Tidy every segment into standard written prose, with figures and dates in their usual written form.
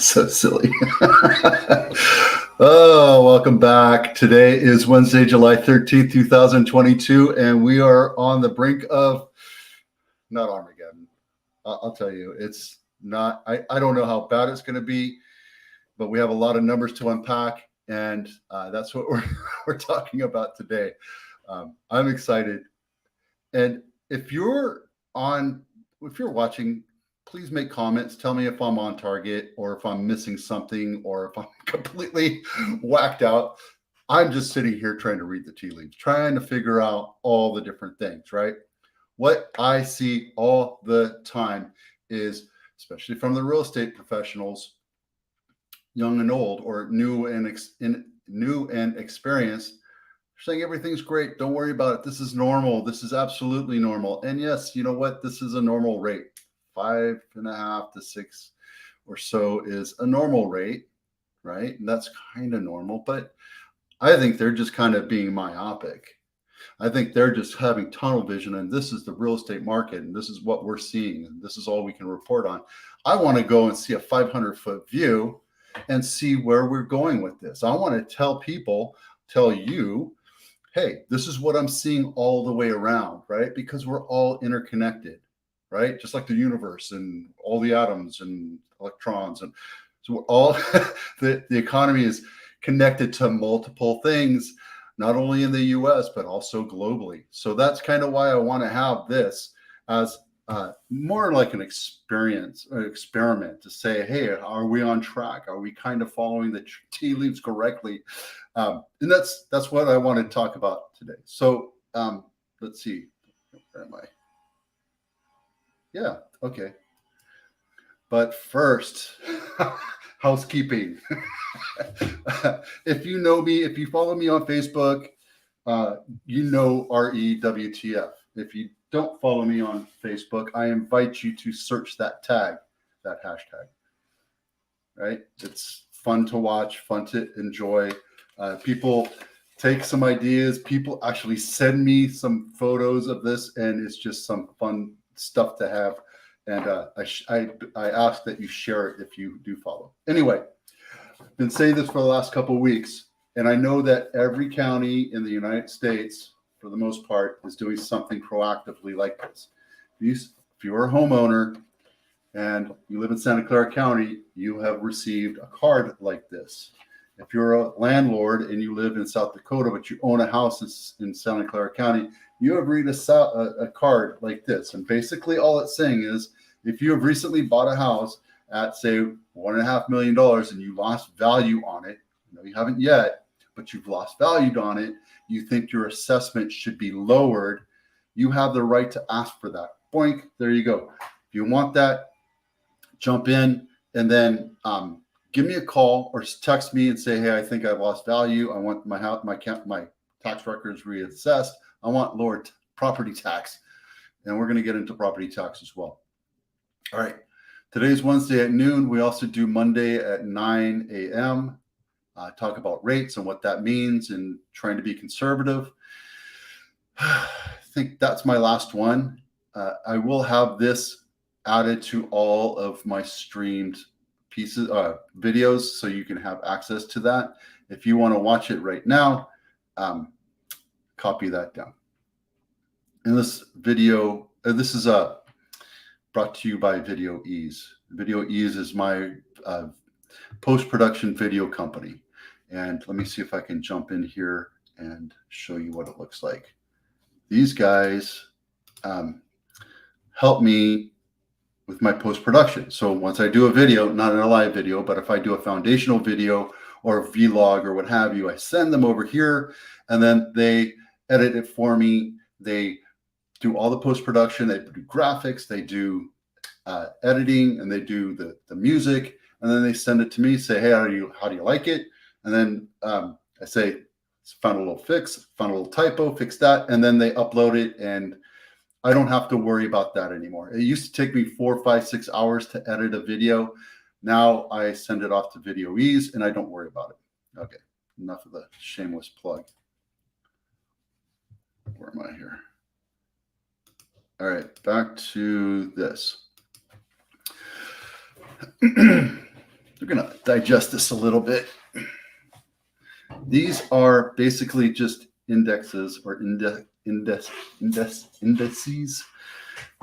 So silly. Oh, welcome back. Today is Wednesday, July 13th, 2022, and we are on the brink of not Armageddon. I'll tell you, it's not, I don't know how bad it's going to be, but we have a lot of numbers to unpack, and that's what we're talking about today. I'm excited. And if you're watching, please make comments. Tell me if I'm on target or if I'm missing something or if I'm completely whacked out. I'm just sitting here trying to read the tea leaves, trying to figure out all the different things, right? What I see all the time is, especially from the real estate professionals, young and old, or new and experienced, saying everything's great. Don't worry about it. This is normal. This is absolutely normal. And yes, you know what? This is a normal rate. 5.5 to 6 or so is a normal rate, right? And that's kind of normal. But I think they're just kind of being myopic. I think they're just having tunnel vision, and this is the real estate market, and this is what we're seeing, and this is all we can report on. I want to go and see a 500-foot view and see where we're going with this. I want to tell you, hey, this is what I'm seeing all the way around, right? Because we're all interconnected, right? Just like the universe and all the atoms and electrons. And so we're all, the economy is connected to multiple things, not only in the US, but also globally. So that's kind of why I want to have this as more like an experiment to say, hey, are we on track? Are we kind of following the tea leaves correctly? And that's what I want to talk about today. So let's see, where am I? Yeah, okay. But first, housekeeping. If you know me, if you follow me on Facebook, you know REWTF. If you don't follow me on Facebook, I invite you to search that tag, that hashtag. Right? It's fun to watch, fun to enjoy. People take some ideas. People actually send me some photos of this, and it's just some fun stuff to have. And I ask that you share it if you do follow. Anyway, I've been saying this for the last couple of weeks, and I know that every county in the United States, for the most part, is doing something proactively like this. If you're a homeowner and you live in Santa Clara County, you have received a card like this. If you're a landlord and you live in South Dakota, but you own a house in Santa Clara County, you have read a card like this. And basically all it's saying is, if you have recently bought a house at, say, $1.5 million and you lost value on it, no, you haven't yet, but you've lost value on it, you think your assessment should be lowered, you have the right to ask for that. Boink, there you go. If you want that, jump in and then give me a call or text me and say, hey, I think I've lost value. I want my house, my tax records reassessed. I want lower property tax. And we're going to get into property tax as well. All right. Today's Wednesday at noon. We also do Monday at 9 a.m. Talk about rates and what that means and trying to be conservative. I think that's my last one. I will have this added to all of my streamed videos, so you can have access to that. If you want to watch it right now, copy that down. In this video, this is brought to you by Video Ease. Video Ease is my post-production video company. And let me see if I can jump in here and show you what it looks like. These guys help me with my post-production. So once I do a video, not in a live video, but if I do a foundational video or a vlog or what have you, I send them over here and then they edit it for me. They do all the post-production, they do graphics, they do editing, and they do the music, and then they send it to me, say, hey, how do you like it? And then I say, found a little fix, found a little typo, fix that, and then they upload it, and I don't have to worry about that anymore. It used to take me 4, 5, 6 hours to edit a video. Now I send it off to Video Ease, and I don't worry about it. Okay, enough of the shameless plug. Where am I here? All right, back to this. we're going to digest this a little bit. These are basically just indexes or indices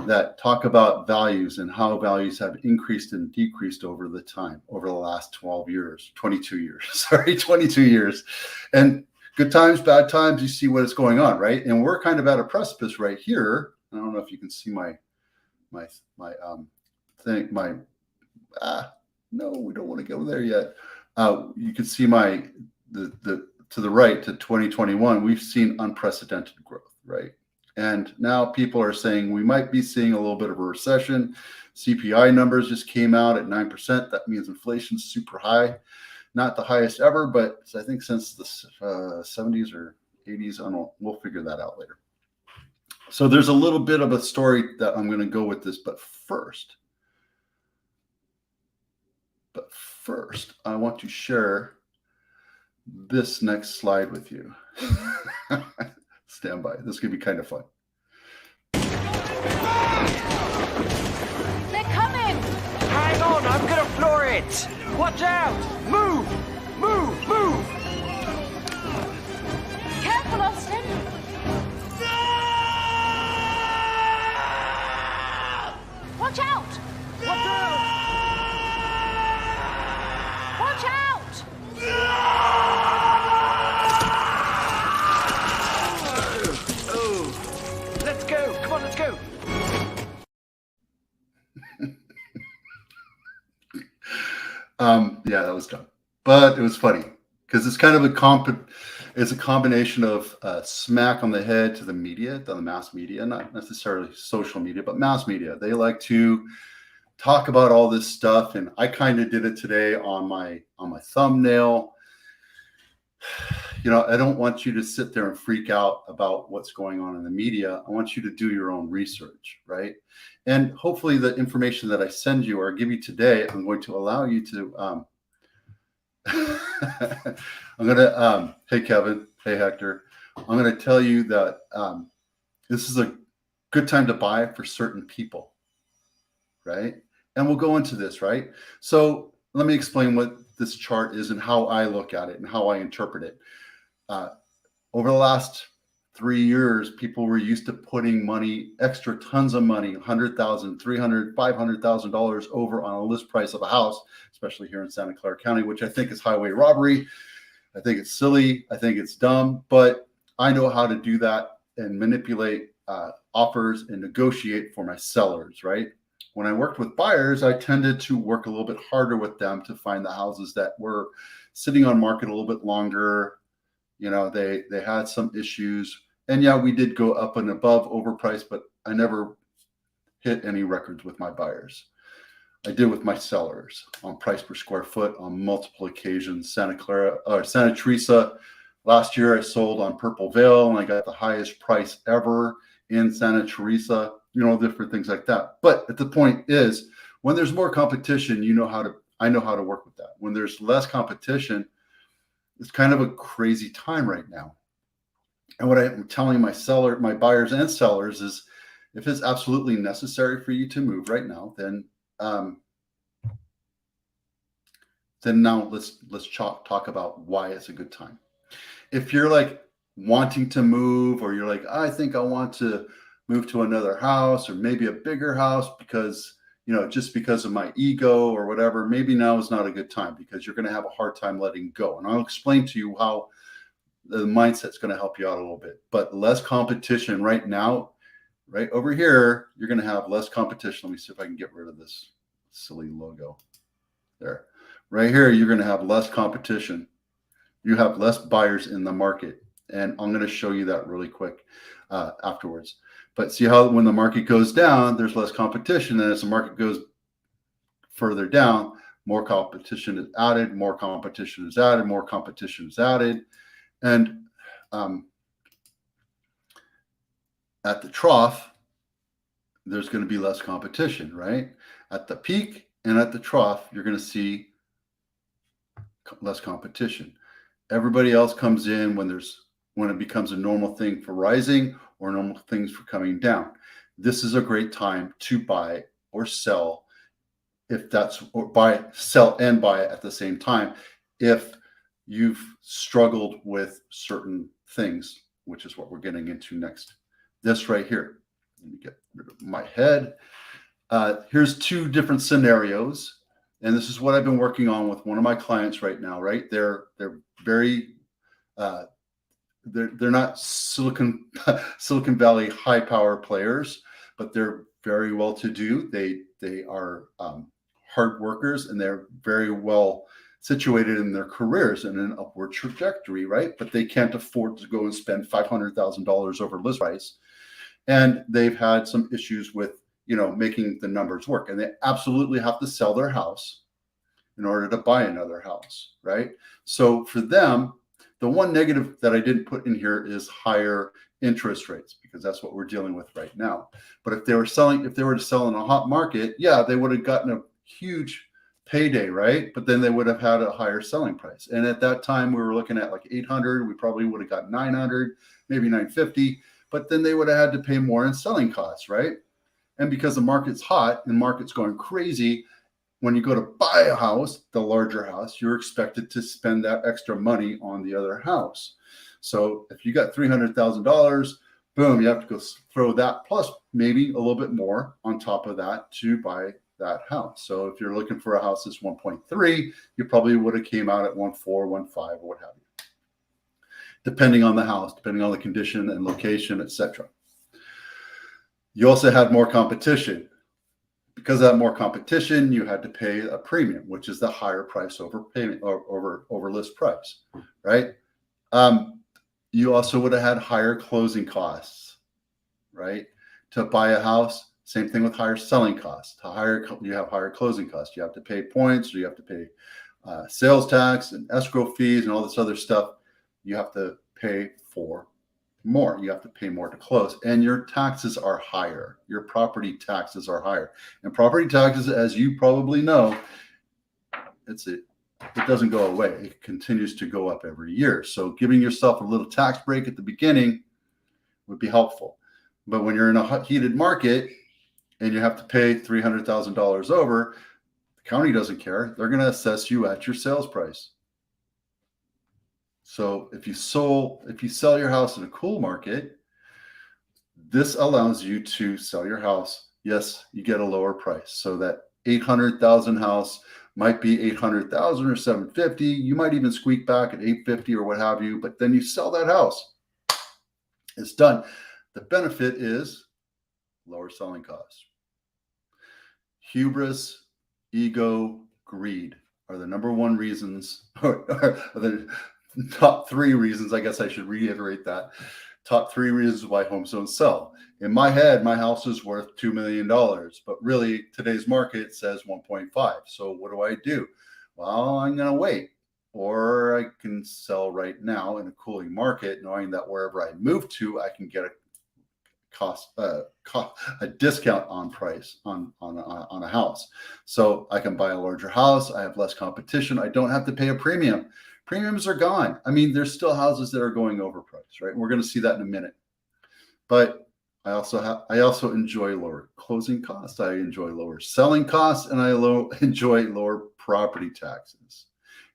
that talk about values and how values have increased and decreased over the last 22 years. And good times, bad times, you see what is going on, right? And we're kind of at a precipice right here. I don't know if you can see my thing, no, we don't want to go there yet. You can see the to the right to 2021, we've seen unprecedented growth, right? And now people are saying we might be seeing a little bit of a recession. CPI numbers just came out at 9%. That means inflation's super high. Not the highest ever, but I think since the 70s or 80s, I don't know, we'll figure that out later. So there's a little bit of a story that I'm going to go with this, but first, I want to share this next slide with you. Stand by. This could be kind of fun. They're coming! Hang on, I'm gonna floor it! Watch out! Move! Move! Move! Careful, Austin! Watch out! Watch out! Watch out! Oh! Let's go! Come on, let's go! Yeah, that was dumb, but it was funny because it's kind of it's a combination of smack on the head to the media, to the mass media, not necessarily social media, but mass media. They like to talk about all this stuff, and I kind of did it today on my thumbnail. You know, I don't want you to sit there and freak out about what's going on in the media. I want you to do your own research, right? And hopefully the information that I send you or give you today, I'm going to allow you to, I'm going to, hey, Kevin, hey, Hector, I'm going to tell you that this is a good time to buy for certain people, right? And we'll go into this, right? So let me explain what this chart is and how I look at it and how I interpret it. Over the last 3 years, people were used to putting money, extra tons of money, $100,000, $300,000, $500,000 over on a list price of a house, especially here in Santa Clara County, which I think is highway robbery. I think it's silly. I think it's dumb, but I know how to do that and manipulate offers and negotiate for my sellers, right? When I worked with buyers, I tended to work a little bit harder with them to find the houses that were sitting on market a little bit longer. You know, they had some issues. And yeah, we did go up and above overpriced, but I never hit any records with my buyers. I did with my sellers on price per square foot on multiple occasions. Santa Teresa, last year I sold on Purple Veil and I got the highest price ever in Santa Teresa, you know, different things like that. But at the point is, when there's more competition, I know how to work with that. When there's less competition, it's kind of a crazy time right now. And what I'm telling my buyers and sellers is, if it's absolutely necessary for you to move right now, then now let's talk about why it's a good time. If you're like wanting to move, or you're like, I think I want to move to another house or maybe a bigger house because, you know, just because of my ego or whatever, maybe now is not a good time because you're going to have a hard time letting go. And I'll explain to you how the mindset's going to help you out a little bit. But less competition right now, right over here, you're going to have less competition. Let me see if I can get rid of this silly logo there. Right here, you're going to have less competition. You have less buyers in the market. And I'm going to show you that really quick afterwards. But see how when the market goes down, there's less competition. And as the market goes further down, more competition is added, more competition is added, more competition is added. And at the trough, there's going to be less competition, right? At the peak and at the trough, you're going to see less competition. Everybody else comes in when it becomes a normal thing for rising or normal things for coming down. This is a great time to buy or sell if that's, or buy, sell and buy it at the same time, if you've struggled with certain things, which is what we're getting into next. This right here. Let me get rid of my head. Here's two different scenarios, and this is what I've been working on with one of my clients right now. Right, they're very they're not Silicon Valley high power players, but they're very well to do. They are hard workers, and they're very well situated in their careers and an upward trajectory, right? But they can't afford to go and spend $500,000 over list price, and they've had some issues with making the numbers work, and they absolutely have to sell their house in order to buy another house, right? So for them, the one negative that I didn't put in here is higher interest rates, because that's what we're dealing with right now. But if they were to sell in a hot market, yeah, they would have gotten a huge payday, right? But then they would have had a higher selling price. And at that time, we were looking at like 800. We probably would have got 900, maybe 950. But then they would have had to pay more in selling costs, right? And because the market's hot and the market's going crazy, when you go to buy a house, the larger house, you're expected to spend that extra money on the other house. So if you got $300,000, boom, you have to go throw that plus maybe a little bit more on top of that to buy that house. So if you're looking for a house that's 1.3, you probably would have came out at 1.4, 1.5, or what have you, depending on the house, depending on the condition and location, etc. You also had more competition. Because of that more competition, you had to pay a premium, which is the higher price over payment or over list price, right? You also would have had higher closing costs, right? To buy a house, same thing with higher selling costs. You have higher closing costs. You have to pay points, or you have to pay sales tax and escrow fees and all this other stuff. You have to pay for more. You have to pay more to close, and your taxes are higher. Your property taxes are higher, and property taxes, as you probably know, it doesn't go away. It continues to go up every year. So giving yourself a little tax break at the beginning would be helpful. But when you're in a heated market and you have to pay $300,000 over, the county doesn't care. They're going to assess you at your sales price. So if you sell your house in a cool market, this allows you to sell your house. Yes, you get a lower price. So that 800,000 house might be 800,000 or 750. You might even squeak back at 850 or what have you, but then you sell that house. It's done. The benefit is lower selling costs. Hubris, ego, greed are the number one reasons, or the top three reasons. I guess I should reiterate that. Top three reasons why homes don't sell. In my head, my house is worth $2 million, but really today's market says 1.5. So what do? Well, I'm going to wait, or I can sell right now in a cooling market, knowing that wherever I move to, I can get a discount on price on a house. So I can buy a larger house. I have less competition. I don't have to pay a premium. Premiums are gone. I mean, there's still houses that are going overpriced, right? And we're going to see that in a minute. But I also enjoy lower closing costs. I enjoy lower selling costs, and I enjoy lower property taxes.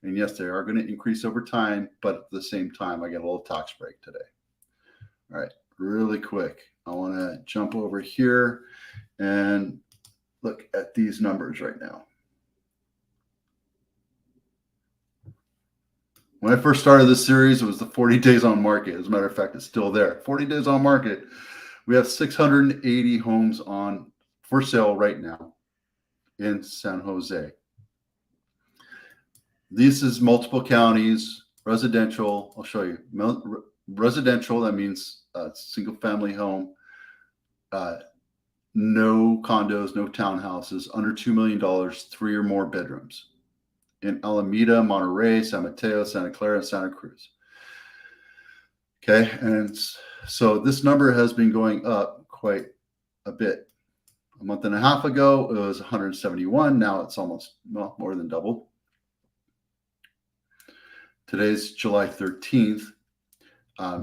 And yes, they are going to increase over time, but at the same time, I get a little tax break today. All right, really quick. I want to jump over here and look at these numbers right now. When I first started this series, it was the 40 days on market. As a matter of fact, it's still there. 40 days on market. We have 680 homes on for sale right now in San Jose. This is multiple counties, residential. I'll show you. Residential, that means single family home. No condos, no townhouses, under $2 million, 3 or more bedrooms. In Alameda, Monterey, San Mateo, Santa Clara, and Santa Cruz. Okay, and so this number has been going up quite a bit. A month and a half ago, it was 171. Now it's almost more than doubled. Today's July 13th.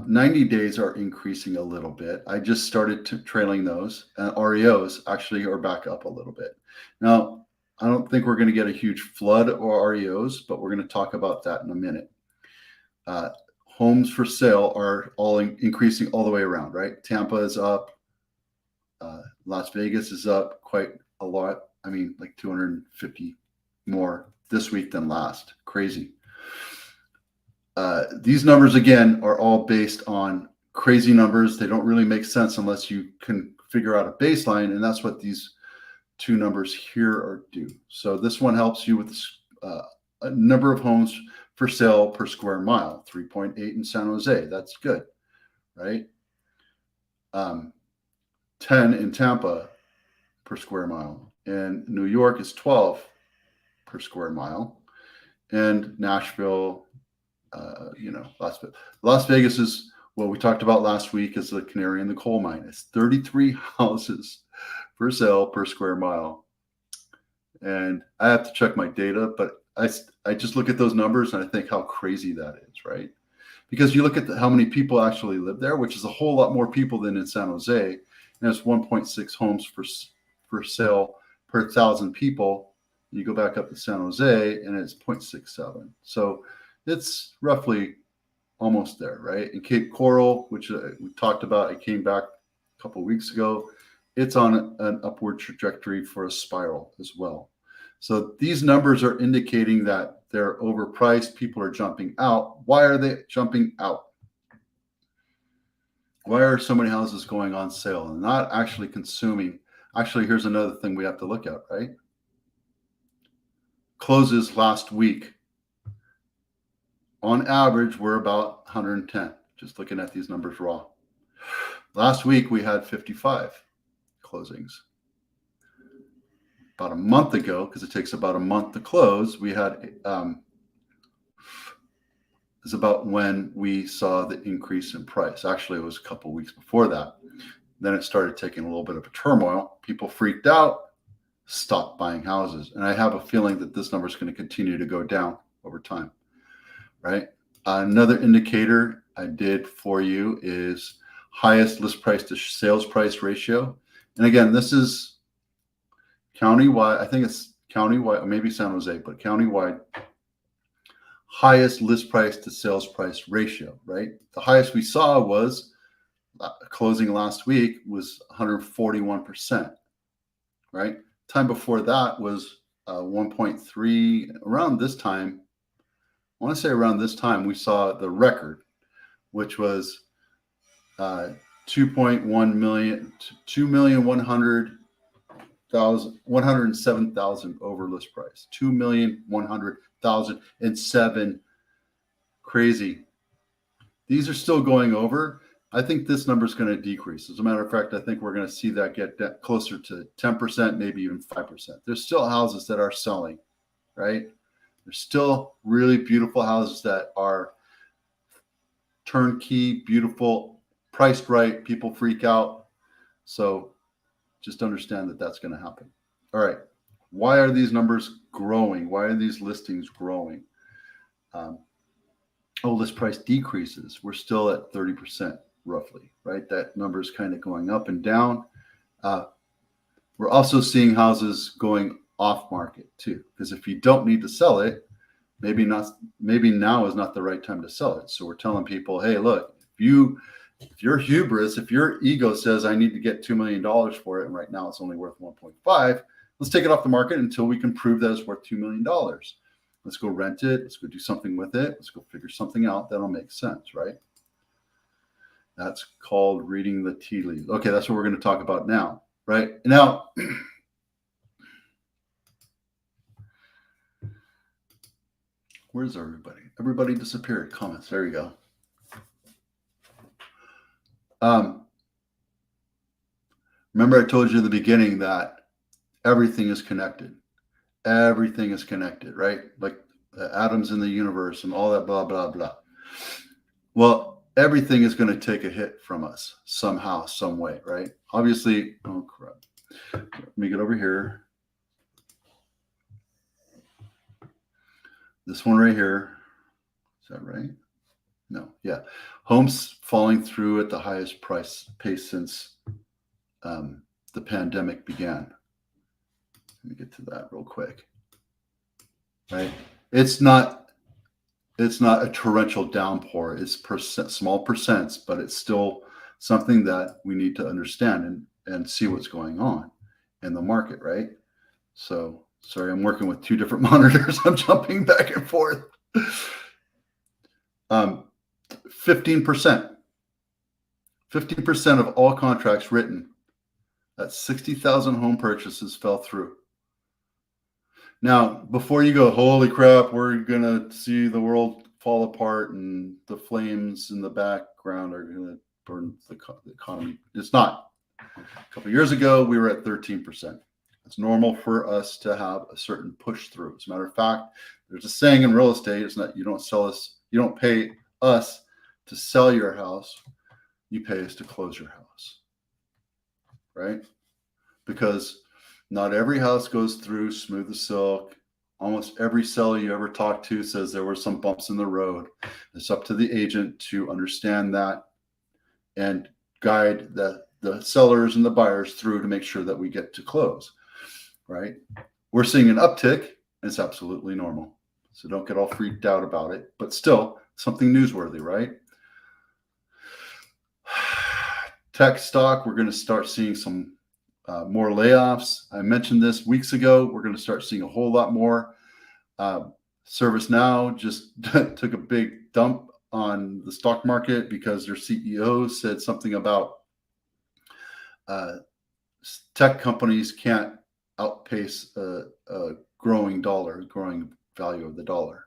90 days are increasing a little bit. I just started trailing those. REOs actually are back up a little bit. Now, I don't think we're going to get a huge flood or REOs, but we're going to talk about that in a minute. Homes for sale are all increasing all the way around, right? Tampa is up. Las Vegas is up quite a lot. I mean, like 250 more this week than last. Crazy. These numbers, again, are all based on crazy numbers. They don't really make sense unless you can figure out a baseline, and that's what these two numbers here are due. So this one helps you with a number of homes for sale per square mile, 3.8 in San Jose. That's good, right? 10 in Tampa per square mile. And New York is 12 per square mile. And Nashville, Las Vegas is what we talked about last week is the canary in the coal mine. It's 33 houses for sale per square mile. And I have to check my data, but I just look at those numbers and I think how crazy that is, right? Because you look at how many people actually live there, which is a whole lot more people than in San Jose, and it's 1.6 homes for sale per 1,000 people. You go back up to San Jose and it's 0.67. So it's roughly almost there, right? In Cape Coral, which we talked about, it came back a couple of weeks ago. It's on an upward trajectory for a spiral as well. So these numbers are indicating that they're overpriced. People are jumping out. Why are they jumping out? Why are so many houses going on sale and not actually consuming? Actually, here's another thing we have to look at, right? Closes last week. On average, we're about 110, just looking at these numbers raw. Last week, we had 55 closings. About a month ago, because it takes about a month to close, we had is about when we saw the increase in price. Actually, it was a couple of weeks before that. Then it started taking a little bit of a turmoil. People freaked out, stopped buying houses. And I have a feeling that this number is going to continue to go down over time, right? Another indicator I did for you is highest list price to sales price ratio. And again, this is countywide. I think it's countywide, maybe San Jose, but countywide. Highest list price to sales price ratio, right? The highest we saw was closing last week was 141%, right? Time before that was 1.3. Around this time, I want to say around this time, we saw the record, which was 2.1 million, 2,107,000 over list price, 2,100,007. Crazy. These are still going over. I think this number is going to decrease. As a matter of fact, I think we're going to see that get closer to 10%, maybe even 5%. There's still houses that are selling, right? There's still really beautiful houses that are turnkey, beautiful, priced right. People freak out. So just understand that that's going to happen. All right. Why are these numbers growing? Why are these listings growing? List price decreases. We're still at 30% roughly, right? That number is kind of going up and down. We're also seeing houses going off market too, because if you don't need to sell it, maybe now is not the right time to sell it. So we're telling people, hey, look, if your hubris, if your ego says I need to get $2 million for it, and right now it's only worth 1.5, let's take it off the market until we can prove that it's worth $2 million. Let's go rent it. Let's go do something with it. Let's go figure something out that'll make sense, right? That's called reading the tea leaves. Okay, that's what we're going to talk about now, right? Now, where's everybody? Everybody disappeared. Comments. There you go. Remember I told you in the beginning that everything is connected. Everything is connected, right? Like the atoms in the universe and all that blah, blah, blah. Well, everything is going to take a hit from us somehow, some way, right? Obviously, oh crap. Let me get over here. This one right here. Is that right? No, yeah. Homes falling through at the highest pace since the pandemic began. Let me get to that real quick. Right? It's not a torrential downpour. It's small percents, but it's still something that we need to understand and see what's going on in the market, right? So sorry, I'm working with two different monitors. I'm jumping back and forth. 15%. 15% of all contracts written, that's 60,000 home purchases, fell through. Now, before you go, holy crap, we're going to see the world fall apart and the flames in the background are going to burn the economy. It's not. A couple of years ago, we were at 13%. It's normal for us to have a certain push through. As a matter of fact, there's a saying in real estate, it's not, you don't pay us to sell your house, you pay us to close your house, right? Because not every house goes through smooth as silk. Almost every seller you ever talk to says there were some bumps in the road. It's up to the agent to understand that and guide the sellers and the buyers through to make sure that we get to close, right? We're seeing an uptick, and it's absolutely normal. So don't get all freaked out about it, but still something newsworthy, right? Tech stock, we're going to start seeing some more layoffs. I mentioned this weeks ago. We're going to start seeing a whole lot more. ServiceNow just took a big dump on the stock market because their CEO said something about tech companies can't outpace a growing value of the dollar.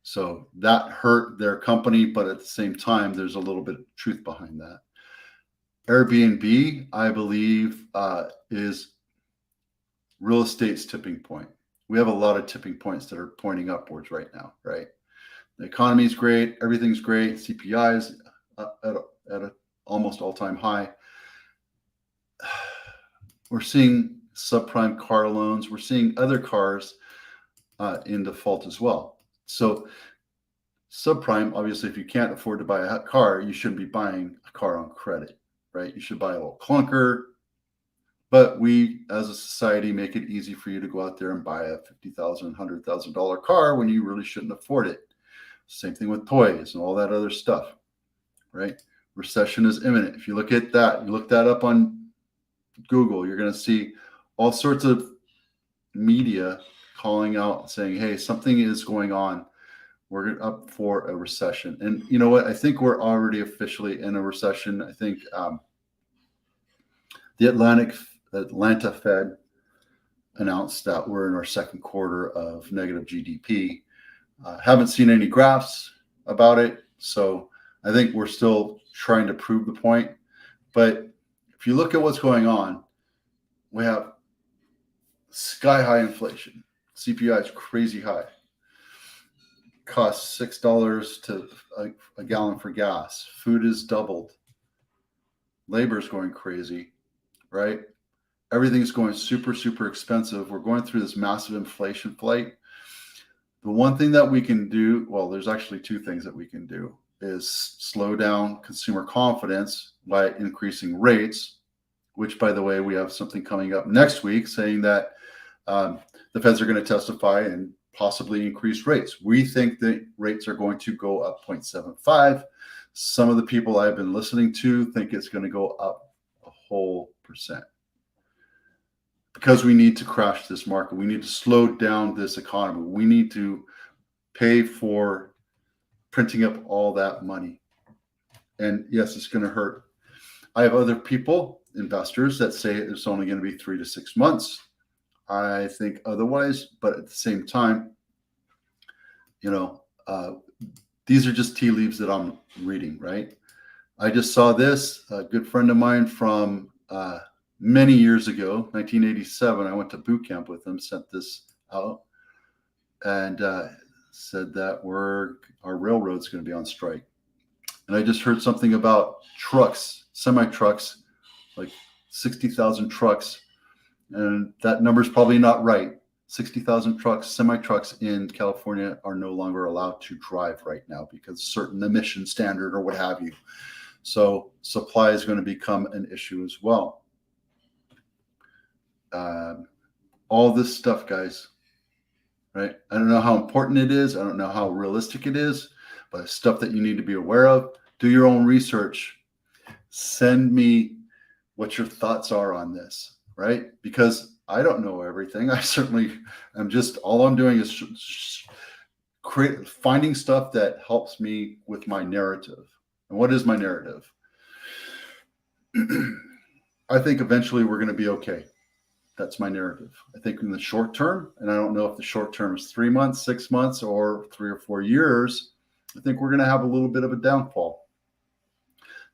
So that hurt their company, but at the same time, there's a little bit of truth behind that. Airbnb, I believe, is real estate's tipping point. We have a lot of tipping points that are pointing upwards right now, right? The economy is great. Everything's great. CPI is at a almost all-time high. We're seeing subprime car loans. We're seeing other cars in default as well. So subprime, obviously, if you can't afford to buy a car, you shouldn't be buying a car on credit, right? You should buy a little clunker. But we, as a society, make it easy for you to go out there and buy a $50,000, $100,000 car when you really shouldn't afford it. Same thing with toys and all that other stuff, right? Recession is imminent. If you look at that, you look that up on Google, you're going to see all sorts of media calling out saying, hey, something is going on. We're up for a recession. And you know what? I think we're already officially in a recession. I think the Atlanta Fed announced that we're in our second quarter of negative GDP. Haven't seen any graphs about it. So I think we're still trying to prove the point. But if you look at what's going on, we have sky high inflation. CPI is crazy high. Costs $6 to a gallon for gas. Food is doubled. Labor is going crazy, right? Everything's going super, super expensive. We're going through this massive inflation flight. The one thing that we can do, well, there's actually two things that we can do, is slow down consumer confidence by increasing rates, which, by the way, we have something coming up next week saying that the feds are going to testify and possibly increase rates. We think that rates are going to go up 0.75. Some of the people I've been listening to think it's going to go up a whole percent. Because we need to crash this market. We need to slow down this economy. We need to pay for printing up all that money. And yes, it's going to hurt. I have other people, investors, that say it's only going to be 3 to 6 months. I think otherwise, but at the same time, these are just tea leaves that I'm reading, right? I just saw this. A good friend of mine from many years ago, 1987, I went to boot camp with him, sent this out, and said that our railroad's going to be on strike. And I just heard something about trucks, semi-trucks, like 60,000 trucks. And that number's probably not right. 60,000 trucks, semi-trucks in California are no longer allowed to drive right now because certain emission standard or what have you. So supply is going to become an issue as well. all this stuff, guys, right? I don't know how important it is. I don't know how realistic it is, but it's stuff that you need to be aware of. Do your own research. Send me what your thoughts are on this, right? Because I don't know everything. I certainly am just, all I'm doing is finding stuff that helps me with my narrative. And what is my narrative? I think eventually we're going to be okay. That's my narrative. I think in the short term, and I don't know if the short term is 3 months, 6 months, or 3 or 4 years, I think we're going to have a little bit of a downfall.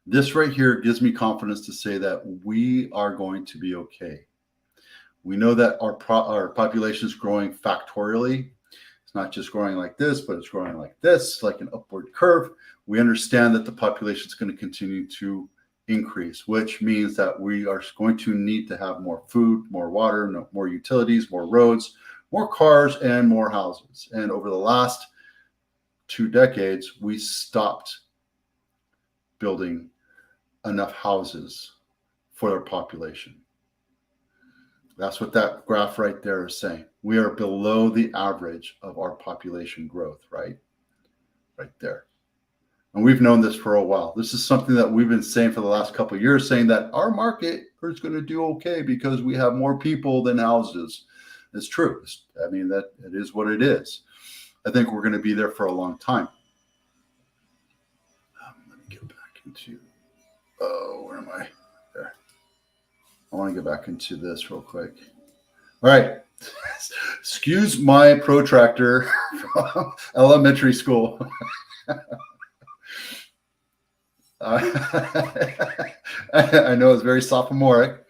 This right here gives me confidence to say that we are going to be okay. We know that our population is growing factorially. It's not just growing like this, but it's growing like this, like an upward curve. We understand that the population is going to continue to increase, which means that we are going to need to have more food, more water, more utilities, more roads, more cars, and more houses. And over the last 2 decades, we stopped building enough houses for our population. That's what that graph right there is saying. We are below the average of our population growth, right? Right there. And we've known this for a while. This is something that we've been saying for the last couple of years, saying that our market is going to do okay because we have more people than houses. It's true. I mean, that it is what it is. I think we're going to be there for a long time. Let me get back into, where am I? There. I want to get back into this real quick. All right. Excuse my protractor from elementary school. I know it's very sophomoric,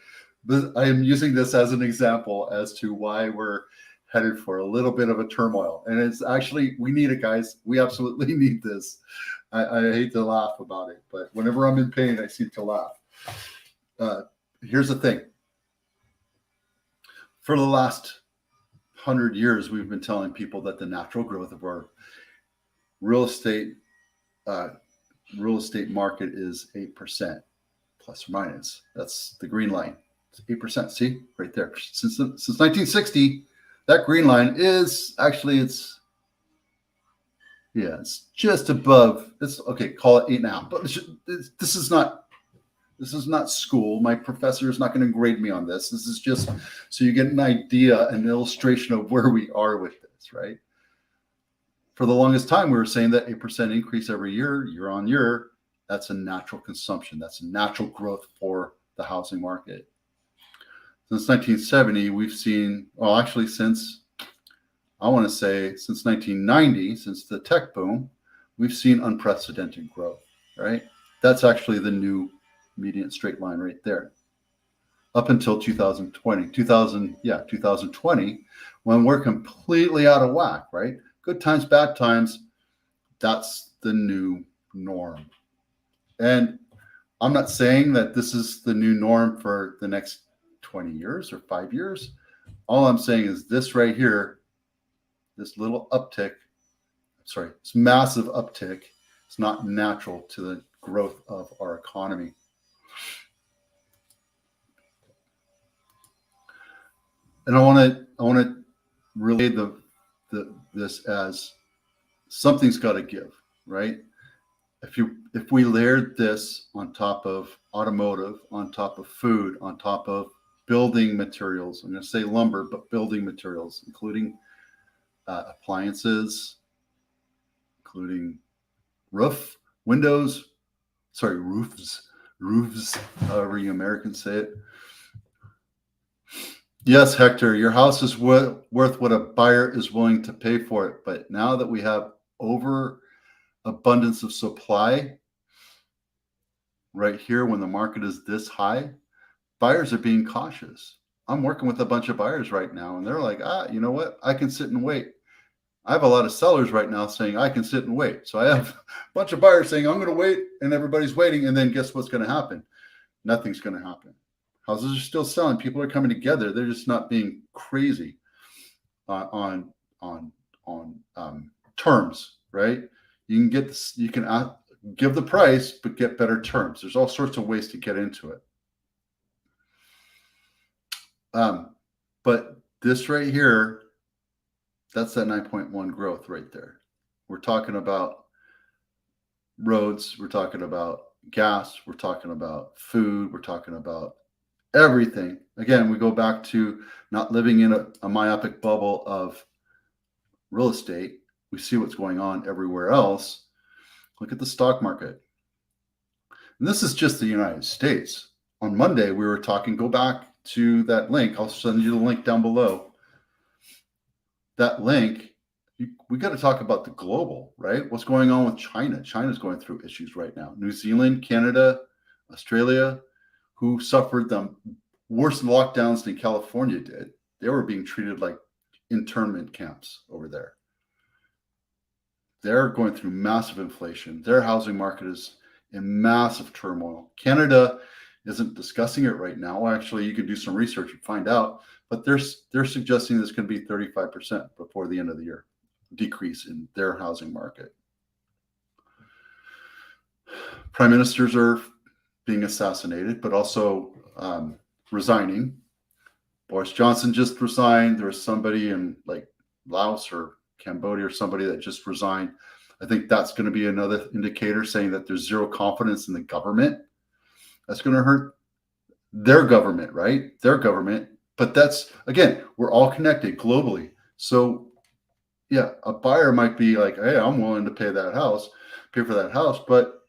but I am using this as an example as to why we're headed for a little bit of a turmoil. And it's actually, we need it, guys. We absolutely need this. I hate to laugh about it, but whenever I'm in pain, I seem to laugh. Here's the thing. For the last 100 years, we've been telling people that the natural growth of our real estate market is 8%, plus or minus. That's the green line. It's 8%. See right there. Since 1960, that green line is actually it's just above. It's okay. Call it 8.5. But this is not school. My professor is not going to grade me on this. This is just so you get an idea, an illustration of where we are with this, right? For the longest time, we were saying that 8% increase every year, year on year, that's a natural consumption. That's a natural growth for the housing market. Since 1970, we've seen, well, actually since 1990, since the tech boom, we've seen unprecedented growth, right? That's actually the new median straight line right there. Up until 2020, when we're completely out of whack, right? Good times, bad times, that's the new norm. And I'm not saying that this is the new norm for the next 20 years or 5 years. All I'm saying is this right here, this little uptick, this massive uptick, it's not natural to the growth of our economy. And I want to relay this as something's got to give, right? If we layered this on top of automotive, on top of food, on top of building materials, I'm going to say lumber, but building materials, including appliances, including roofs, however you Americans say it. Yes, Hector, your house is worth what a buyer is willing to pay for it. But now that we have overabundance of supply right here, when the market is this high, buyers are being cautious. I'm working with a bunch of buyers right now, and they're like, you know what? I can sit and wait. I have a lot of sellers right now saying I can sit and wait. So I have a bunch of buyers saying I'm going to wait, and everybody's waiting. And then guess what's going to happen? Nothing's going to happen. Houses are still selling. People are coming together. They're just not being crazy on terms, right? You can give the price, but get better terms. There's all sorts of ways to get into it. But This right here, that's that 9.1 growth right there. We're talking about roads, we're talking about gas, we're talking about food, we're talking about everything. Again, we go back to not living in a myopic bubble of real estate. We see what's going on everywhere else. Look at the stock market. And this is just the United States. On Monday, we were talking, go back to that link. I'll send you the link down below. That link, we got to talk about the global, right? What's going on with China? China's going through issues right now. New Zealand, Canada, Australia, who suffered the worst lockdowns than California did. They were being treated like internment camps over there. They're going through massive inflation. Their housing market is in massive turmoil. Canada isn't discussing it right now. Actually, you can do some research and find out, but they're suggesting this can be 35% before the end of the year, decrease in their housing market. Prime ministers are being assassinated, but also resigning. Boris Johnson just resigned. There was somebody in like Laos or Cambodia or somebody that just resigned. I think that's going to be another indicator saying that there's zero confidence in the government. That's going to hurt their government, right? Their government. But that's, again, we're all connected globally. So yeah, a buyer might be like, hey, I'm willing to pay for that house, but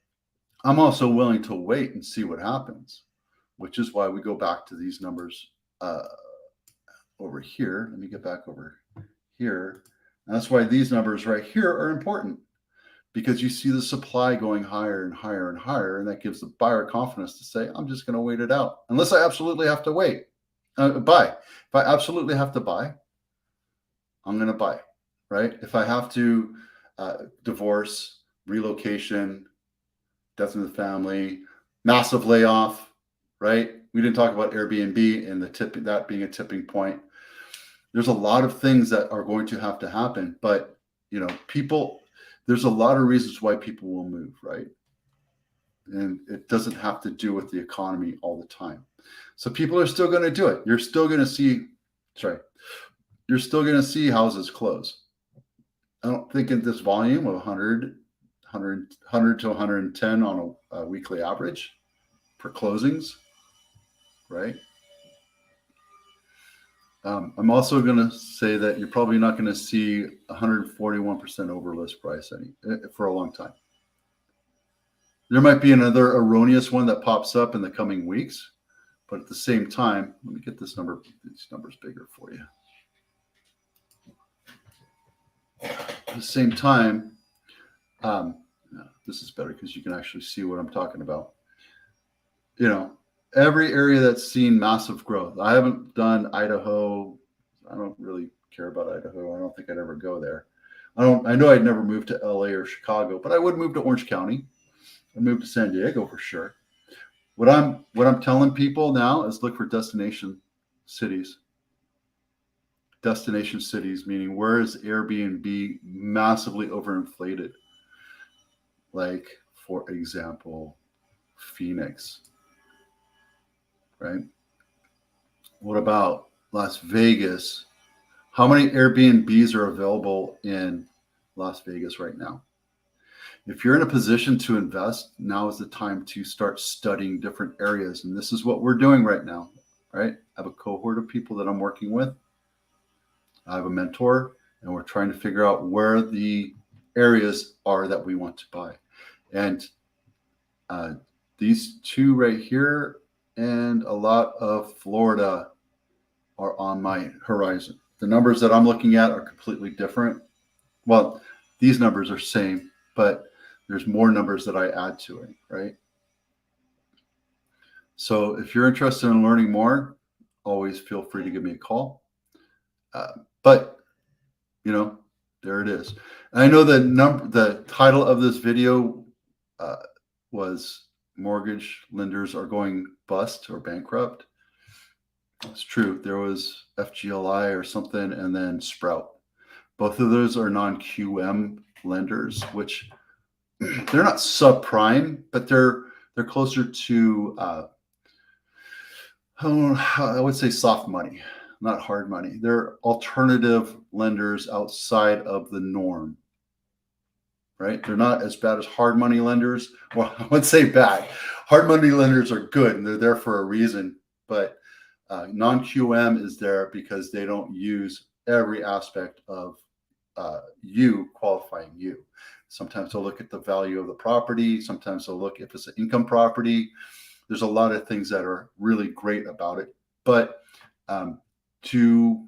I'm also willing to wait and see what happens, which is why we go back to these numbers over here. Let me get back over here. And that's why these numbers right here are important, because you see the supply going higher and higher and higher, and that gives the buyer confidence to say, I'm just going to wait it out unless I absolutely have to wait. Buy. If I absolutely have to buy, I'm going to buy, right? If I have to divorce, relocation, death in the family, massive layoff, right? We didn't talk about Airbnb and that being a tipping point. There's a lot of things that are going to have to happen, but there's a lot of reasons why people will move, right? And it doesn't have to do with the economy all the time. So people are still going to do it. You're still going to see houses close. I don't think in this volume of 100 to 110 on a weekly average for closings, right? I'm also going to say that you're probably not going to see 141% over list price for a long time. There might be another erroneous one that pops up in the coming weeks, but at the same time, let me get these numbers bigger for you. At the same time, this is better because you can actually see what I'm talking about. Every area that's seen massive growth. I haven't done Idaho. I don't really care about Idaho. I don't think I'd ever go there. I know I'd never move to LA or Chicago, but I would move to Orange County. I'd move to San Diego for sure. What I'm telling people now is look for destination cities. Destination cities, meaning where is Airbnb massively overinflated? Like, for example, Phoenix. Right? What about Las Vegas? How many Airbnbs are available in Las Vegas right now? If you're in a position to invest, now is the time to start studying different areas. And this is what we're doing right now, right? I have a cohort of people that I'm working with. I have a mentor, and we're trying to figure out where the areas are that we want to buy. And these two right here and a lot of Florida are on my horizon. The numbers that I'm looking at are completely different. Well, these numbers are same, but there's more numbers that I add to it, right? So if you're interested in learning more, always feel free to give me a call. But there it is. And I know the title of this video was Mortgage Lenders Are Going Bust or Bankrupt. It's true. There was FGLI or something, and then Sprout. Both of those are non-QM lenders, which they're not subprime, but they're closer to I would say soft money. not hard money. They're alternative lenders outside of the norm, right? They're not as bad as hard money lenders. Well, I would say bad. Hard money lenders are good and they're there for a reason, but non-QM is there because they don't use every aspect of you qualifying you. Sometimes they'll look at the value of the property. Sometimes they'll look if it's an income property. There's a lot of things that are really great about it. But two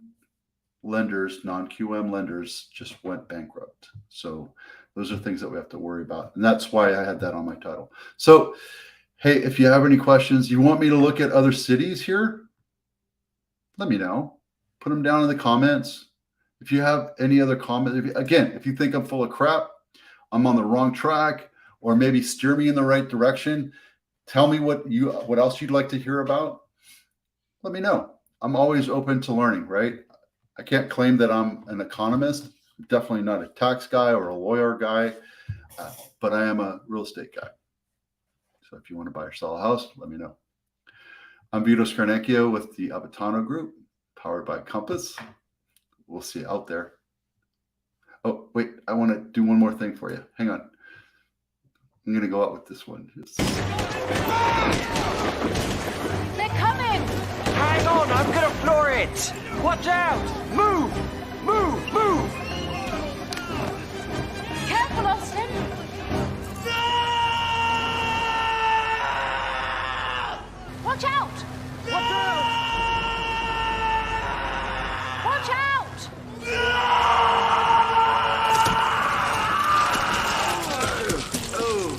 lenders, non-QM lenders, just went bankrupt. So those are things that we have to worry about. And that's why I had that on my title. So, hey, if you have any questions, you want me to look at other cities here, let me know. Put them down in the comments. If you have any other comments, if you think I'm full of crap, I'm on the wrong track, or maybe steer me in the right direction, tell me what else you'd like to hear about. Let me know. I'm always open to learning, right? I can't claim that I'm an economist. I'm definitely not a tax guy or a lawyer guy, but I am a real estate guy. So if you want to buy or sell a house, let me know. I'm Vito Scarnecchio with the Abitano Group, powered by Compass. We'll see you out there. Oh, wait, I want to do one more thing for you. Hang on. I'm going to go out with this one. They're coming! Hang on, I'm gonna floor it! Watch out! Move! Move! Move! Careful, Austin! Watch out!